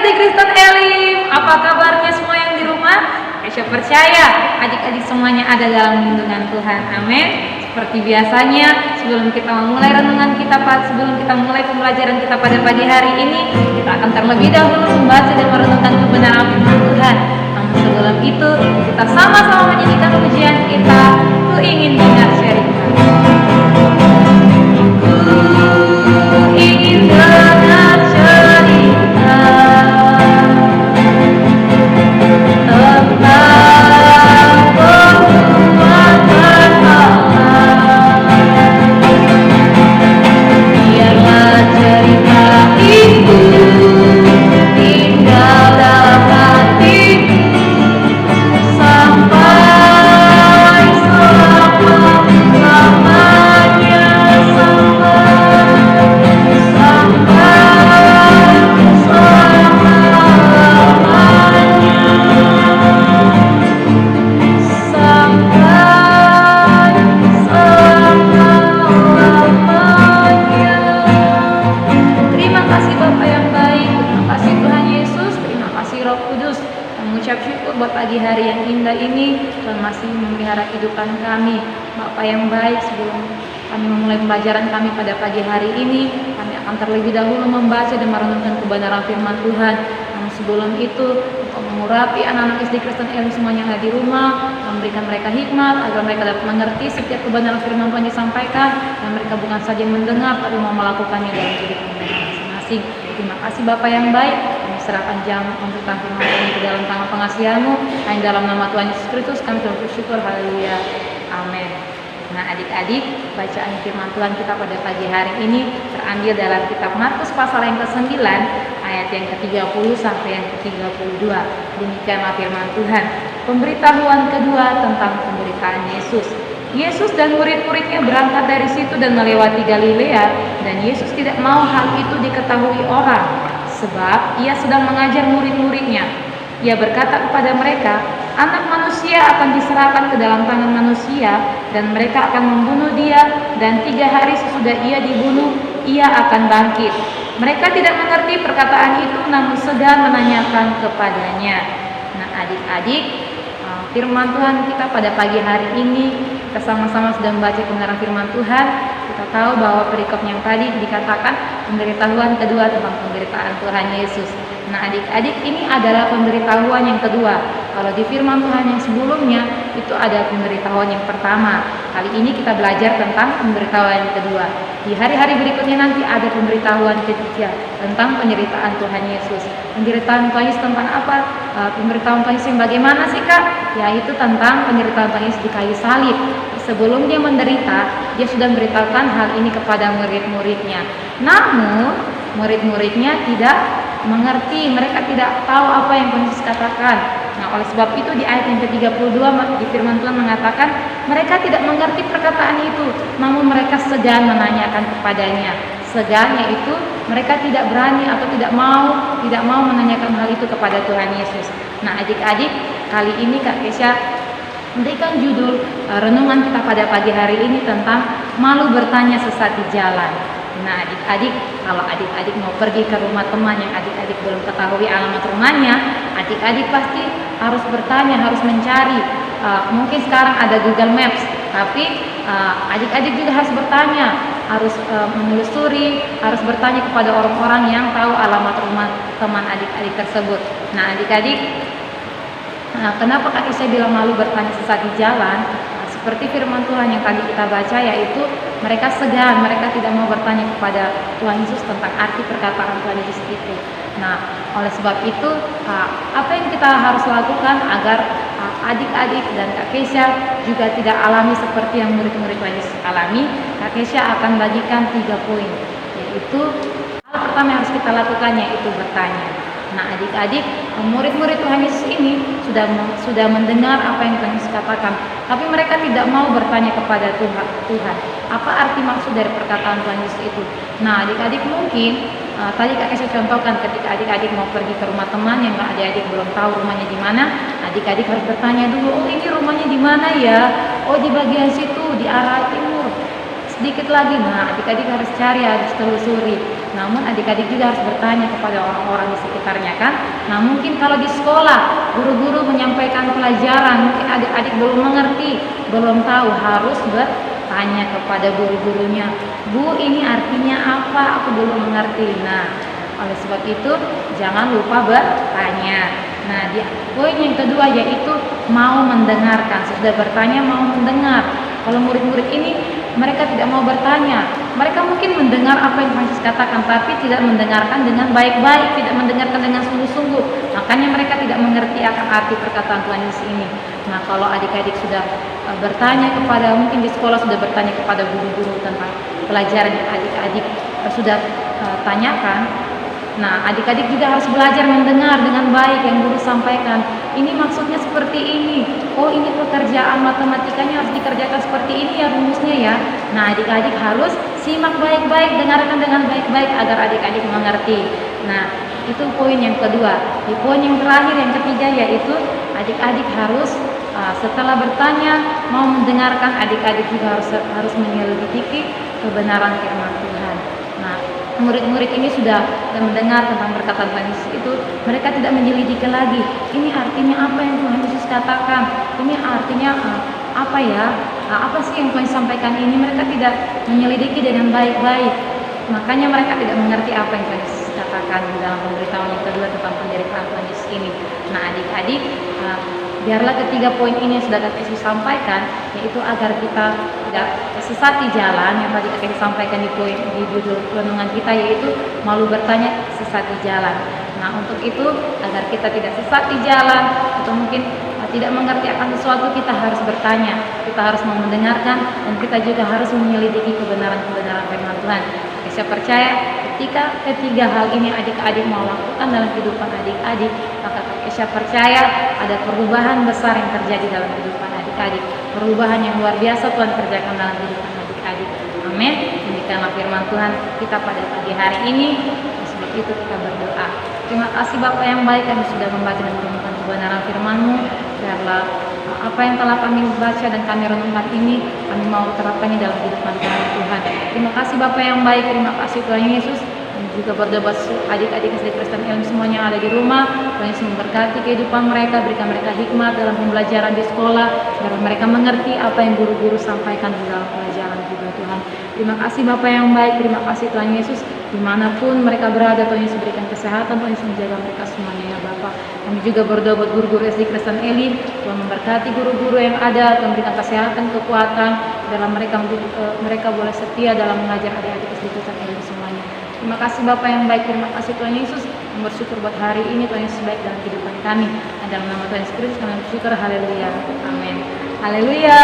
SD Kristen Elim, apa kabarnya semua yang di rumah? Saya percaya adik-adik semuanya ada dalam lindungan Tuhan. Amin. Seperti biasanya, sebelum kita memulai renungan kita, sebelum kita mulai pembelajaran kita pada pagi hari ini, kita akan terlebih dahulu membaca dan merenungkan kebenaran firman Tuhan. Namun sebelum itu, kita sama-sama menyanyikan pujian kita. Ku ingin dengar cerita. Ku ingin dengar cerita tentang perbuatan Allah. Biarlah cerita itu tinggal dalam hatiku sampai selama-lamanya, Terima kasih Bapa yang baik, terima kasih Tuhan Yesus, terima kasih Roh Kudus. Mengucap syukur buat pagi hari yang indah ini, Tuhan masih memelihara kehidupan kami. Bapa yang baik, sebelum kami memulai pembelajaran kami pada pagi hari ini, kami akan terlebih dahulu membaca dan merenungkan kebenaran firman Tuhan. Namun sebelum itu, untuk mengurapi anak-anak SD Kristen Elim semuanya yang ada di rumah, memberikan mereka hikmat agar mereka dapat mengerti setiap kebenaran firman Tuhan disampaikan, dan mereka bukan saja mendengar tapi mau melakukannya dalam hidup mereka masing-masing. Terima kasih Bapa yang baik, kami serahkan jam untuk firman Tuhan ke dalam tangan pengasihan-Mu. Hanya dalam nama Tuhan Yesus Kristus kami telah bersyukur. Haleluya. Amin. Nah adik-adik, bacaan firman Tuhan kita pada pagi hari ini terambil dalam kitab Markus pasal yang ke-9 ayat yang ke-30 sampai yang ke-32. Demikianlah firman Tuhan. Pemberitahuan kedua tentang pemberitaan Yesus. Yesus dan murid-muridnya berangkat dari situ dan melewati Galilea, dan Yesus tidak mau hal itu diketahui orang, sebab ia sedang mengajar murid-muridnya. Ia berkata kepada mereka, Anak manusia akan diserahkan ke dalam tangan manusia, dan mereka akan membunuh dia, dan 3 hari sesudah ia dibunuh, ia akan bangkit. Mereka tidak mengerti perkataan itu, namun segan menanyakan kepadanya. Nah adik-adik, firman Tuhan kita pada pagi hari ini, kita sama-sama sudah membaca kebenaran firman Tuhan. Kita tahu bahwa perikop yang tadi dikatakan pemberitahuan kedua tentang pemberitaan Tuhan Yesus. Nah adik-adik, ini adalah pemberitahuan yang kedua. Kalau di firman Tuhan yang sebelumnya itu ada pemberitahuan yang pertama. Kali ini kita belajar tentang pemberitahuan yang kedua. Di hari-hari berikutnya nanti ada pemberitahuan ketiga tentang penyertaan Tuhan Yesus. Pemberitaan Tuhan Yesus tentang apa? Pemberitahuan Tuhan Yesus yang bagaimana sih Kak? Yaitu tentang penyertaan Tuhan Yesus di kayu salib. Sebelum dia menderita, dia sudah memberitahukan hal ini kepada murid-muridnya. Namun murid-muridnya tidak mengerti, mereka tidak tahu apa yang Tuhan Yesus katakan. Nah oleh sebab itu di ayat yang ke-32 di firman Tuhan mengatakan mereka tidak mengerti perkataan itu, namun mereka segan menanyakan kepadanya. Segannya itu mereka tidak berani atau tidak mau menanyakan hal itu kepada Tuhan Yesus. Nah adik-adik, kali ini Kak Kesha memberikan judul renungan kita pada pagi hari ini tentang malu bertanya sesat di jalan. Nah adik-adik, kalau adik-adik mau pergi ke rumah teman yang adik-adik belum ketahui alamat rumahnya, adik-adik pasti harus bertanya, harus mencari. Mungkin sekarang ada Google Maps, tapi adik-adik juga harus bertanya, harus menelusuri, harus bertanya kepada orang-orang yang tahu alamat rumah teman adik-adik tersebut. Nah adik-adik, kenapa Kak Isya bilang malu bertanya sesat di jalan? Seperti firman Tuhan yang tadi kita baca, yaitu mereka segan, mereka tidak mau bertanya kepada Tuhan Yesus tentang arti perkataan Tuhan Yesus itu. Nah, oleh sebab itu, apa yang kita harus lakukan agar adik-adik dan Kak Kesha juga tidak alami seperti yang murid-murid Tuhan Yesus alami? Kak Kesha akan bagikan 3 poin, yaitu hal pertama yang harus kita lakukan yaitu bertanya. Nah adik-adik, murid-murid Tuhan Yesus ini sudah mendengar apa yang Tuhan Yesus katakan, tapi mereka tidak mau bertanya kepada Tuhan. Apa arti maksud dari perkataan Tuhan Yesus itu? Nah adik-adik, mungkin tadi Kak Kesha contohkan ketika adik-adik mau pergi ke rumah teman yang adik-adik belum tahu rumahnya di mana, adik-adik harus bertanya dulu, oh ini rumahnya di mana ya? Oh di bagian situ, di arah timur. Sedikit lagi, nah adik-adik harus cari, harus telusuri. Namun adik-adik juga harus bertanya kepada orang-orang di sekitarnya kan. Nah mungkin kalau di sekolah guru-guru menyampaikan pelajaran, mungkin adik-adik belum mengerti, belum tahu, harus bertanya kepada guru-gurunya. Bu, ini artinya apa? Aku belum mengerti. Nah, oleh sebab itu jangan lupa bertanya. Nah, poin yang kedua yaitu mau mendengarkan. Sudah bertanya mau mendengar. Kalau murid-murid ini mereka tidak mau bertanya, mereka mungkin mendengar apa yang Tuhan Yesus katakan, tapi tidak mendengarkan dengan baik-baik, tidak mendengarkan dengan sungguh-sungguh. Makanya mereka tidak mengerti akan arti perkataan Tuhan Yesus ini. Nah, kalau adik-adik sudah bertanya kepada, mungkin di sekolah sudah bertanya kepada guru-guru tentang pelajaran yang adik-adik sudah tanyakan. Nah, adik-adik juga harus belajar mendengar dengan baik yang guru sampaikan. Ini maksudnya seperti ini. Oh, ini pekerjaan matematikanya harus dikerjakan seperti ini ya rumusnya ya. Nah, adik-adik harus simak baik-baik, dengarkan dengan baik-baik agar adik-adik mengerti. Nah, itu poin yang kedua. Di poin yang terakhir, yang ketiga, yaitu adik-adik harus setelah bertanya mau mendengarkan, adik-adik juga harus menyelidiki kebenaran firman Tuhan. Nah, murid-murid ini sudah mendengar tentang perkataan Tuhan Yesus itu, mereka tidak menyelidiki lagi. Ini artinya apa yang Tuhan Yesus katakan? Ini artinya apa ya? Apa sih yang Tuhan sampaikan ini? Mereka tidak menyelidiki dengan baik-baik. Makanya mereka tidak mengerti apa yang Tuhan Yesus katakan dalam pemberitahuan yang kedua tentang penderitaan Tuhan Yesus ini. Nah, adik-adik, biarlah ketiga poin ini yang sudah Kak Yesus sampaikan, yaitu agar kita tidak tersesat di jalan, yang tadi Kak Yesus sampaikan di judul renungan kita, yaitu malu bertanya, sesat di jalan. Nah, untuk itu agar kita tidak sesat di jalan atau mungkin tidak mengerti akan sesuatu, kita harus bertanya, kita harus mau mendengarkan, dan kita juga harus menyelidiki kebenaran-kebenaran firman Tuhan. Saya percaya ketika ketiga hal ini adik-adik mau lakukan dalam kehidupan adik-adik, maka saya percaya ada perubahan besar yang terjadi dalam kehidupan adik-adik, perubahan yang luar biasa Tuhan kerjakan dalam kehidupan adik-adik. Amin. Demikianlah firman Tuhan kita pada pagi hari ini. Sebab itu kita berdoa. Terima kasih Bapa yang baik, kami sudah membaca dan merenungkan kebenaran firman-Mu. Biarlah apa yang telah kami baca dan kami renungkan ini, kami mau terapkannya dalam kehidupan kami Tuhan. Terima kasih Bapa yang baik, terima kasih Tuhan Yesus. Dan juga berdoa adik-adik SD Kristen Elim semuanya yang ada di rumah. Tuhan Yesus memberkati kehidupan mereka, berikan mereka hikmat dalam pembelajaran di sekolah, agar mereka mengerti apa yang guru-guru sampaikan di dalam pelajaran juga Tuhan. Terima kasih Bapa yang baik, terima kasih Tuhan Yesus. Dimanapun mereka berada, Tuhan Yesus berikan kesehatan, Tuhan Yesus menjaga mereka semuanya ya Bapa. Kami juga berdoa buat guru-guru SD Kristen Elim, Tuhan memberkati guru-guru yang ada, Tuhan berikan kesehatan, kekuatan dalam mereka boleh setia dalam mengajar adik-adik SD Kristen Elim semuanya. Terima kasih Bapa yang baik, terima kasih Tuhan Yesus. Kami bersyukur buat hari ini, Tuhan Yesus baik dalam kehidupan kami. Dalam nama Tuhan Yesus Kristus kami bersyukur, haleluya, amin. Haleluya.